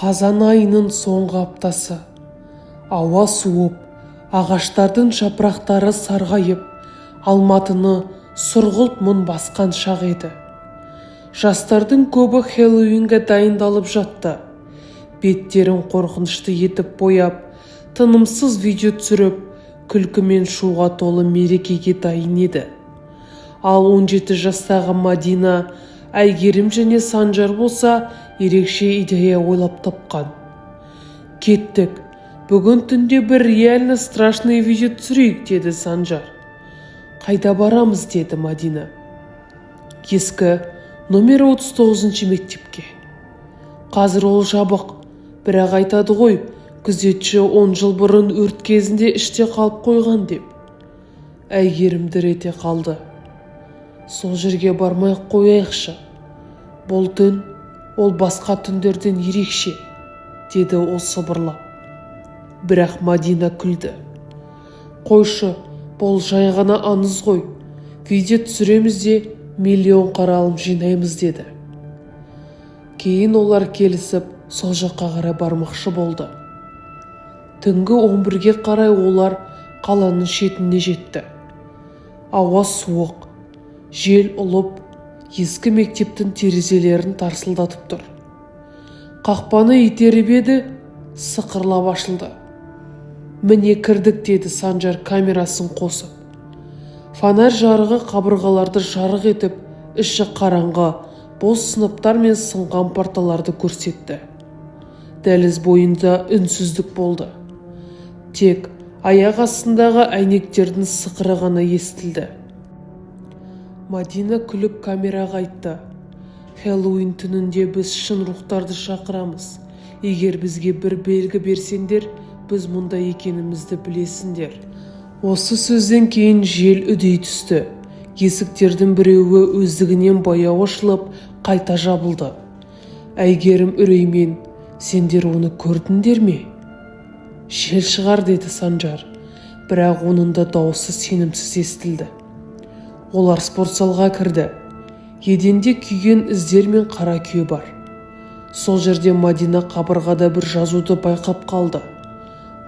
Қазан айының соңғы аптасы. Ауа суып, ағаштардың жапырақтары сарғайып, Алматыны сұрғылт мұң басқан шақ еді. Жастардың көбі Хэллоуинге дайындалып жатты. Беттерін қорқынышты етіп бояп, тынымсыз видео түсіріп, күлкі мен шуға толы мерекеге дайын еді. Ал 17 жастағы Мадина, Әйгерім және Санжар болса, ерекше идея ойлап тапқан. Кеттік, бүгін түнде бір реально страшный видео түсірейік, деді Санжар. Қайда барамыз, деді Мадина. Ескі номер 39 мектепке. Қазір ол жабық, бірақ айтады ғой, күзетші 10 жыл бұрын өрт кезінде іште қалып қойған деп. Әйгерім дір ете қалды. Сол жерге бармай қояйықшы. Бұл түн, ол басқа түндерден ерекше, деді ол сыбырлап. Бірақ Мадина күлді. Қойшы, бұл жай ғана аңыз ғой. Видео түсіреміз де миллион қаралым жинаймыз, деді. Кейін олар келісіп, сол жаққа қарай бармақшы болды. Түнгі 11-ге қарай олар қаланың шетіне жетті. Ауа суық, жел ұлып, ескі мектептің терезелерін тарсылдатып тұр. Қақпаны итеріп еді, сықырлап ашылды. Міне кірдік, деді Санжар камерасын қосып. Фонарь жарығы қабырғаларды жарық етіп, іші қараңғы, бос сыныптар мен сынған парталарды көрсетті. Дәліз бойында үнсіздік болды. Тек аяқ астындағы әйнектердің сықыры ғана естілді. Мадина күліп камераға айтты. Хэллоуин түнінде біз шын рухтарды шақырамыз. Егер бізге бір белгі берсеңдер, біз мұнда екенімізді білесіңдер. Осы сөзден кейін жел үдей түсті. Есіктердің біреуі өздігінен баяу ашылып, қайта жабылды. Әйгерім үреймен, сендер оны көрдіңдер ме? Жел шығар, деді Санжар, бірақ оның да дауысы сенімсіз естілді. Олар спортзалға кірді. Еденде күйген іздер мен қара күйе бар. Сол жерде Мадина қабырғада бір жазуды байқап қалды.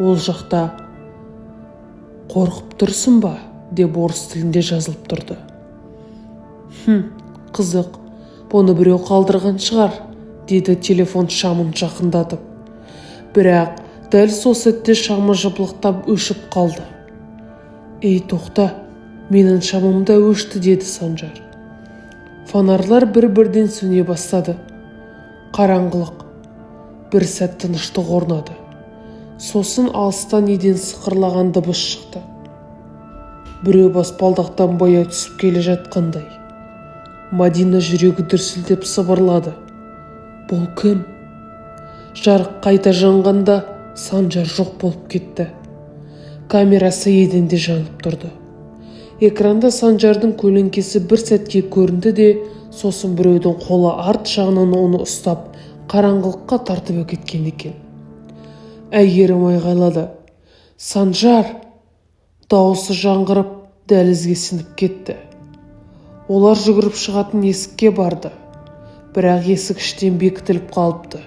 Ол жақта «Қорқып тұрсың ба?» деп орыс тілінде жазылып тұрды. Қызық, бұны біреу қалдырған шығар, деді телефон шамын жақындатып. Бірақ дәл сол сәтте шамы жыпылықтап өшіп қалды. Ей, тоқта, менің шамым да өшті, деді Санжар. Фонарлар бір-бірден сөне бастады. Қараңғылық. Бір сәт тыныштық орнады. Сосын алыстан еден сықырлаған дыбыс шықты. Біреу баспалдақтан баяу түсіп келе жатқандай. Мадина жүрегі дүрсілдеп сыбырлады. Бұл кім? Жарық қайта жанғанда Санжар жоқ болып кетті. Камерасы еденде жанып тұрды. Экранда Санжардың көлеңкесі бір сәтке көрінді де, сосын біреудің қолы арт жағынан оны ұстап, қараңғылыққа тартып кеткен екен. Әйгерім айғайлады. Санжар! Дауысы жаңғырып, дәлізге сіңіп кетті. Олар жүгіріп шығатын есікке барды. Бірақ есік іштен бекітіліп қалыпты.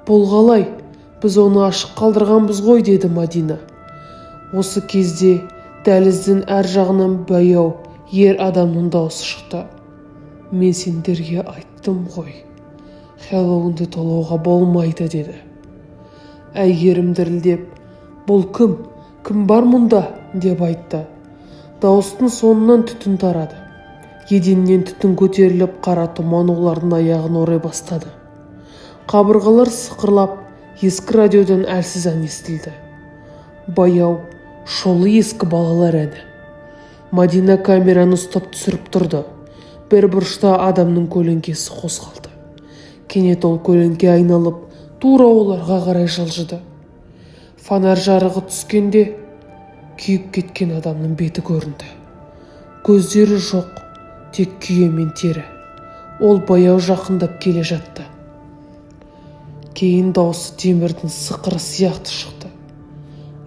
Бұл қалай? Біз оны ашық қалдырғанбыз ғой, деді Мадина. Осы кезде дәліздің әр жағынан баяу ер адамның дауысы шықты. Мен сендерге айттым ғой, Хэллоуинді тойлауға болмайды, деді. Әйгерім дірілдеп, бұл кім? Кім бар мұнда? деп айтты. Дауыстың соңынан түтін тарады. Еденнен түтін көтеріліп, қара тұман олардың аяғын орай бастады. Қабырғалар сықырлап, ескі радиодан әлсіз ән естілді. Баяу, шолы ескі балалар әні. Мадина камераны ұстап түсіріп тұрды. Бір бұрышта адамның көлеңкесі қозғалды. Кенет ол көлеңке айналып, тура оларға қарай жылжыды. Фонарь жарығы түскенде күйіп кеткен адамның беті көрінді. Көздері жоқ, тек күйе мен тері. Ол баяу жақындап келе жатты. Кейін дауысы темірдің сықыры сияқты шықты.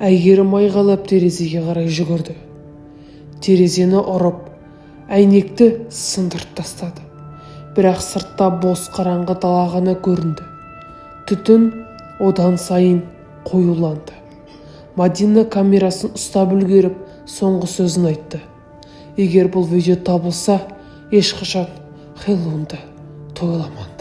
Әйгерім айғайлап терезеге қарай жүгірді. Терезені ұрып, әйнекті сындырып тастады. Бірақ сыртта бос қараңғы дала ғана көрінді. түтін одан сайын қоюланды. Мадина камерасын ұстап үлгеріп соңғы сөзін айтты. Егер бұл видео табылса, ешқашан Хэллоуинді тойламаңдар.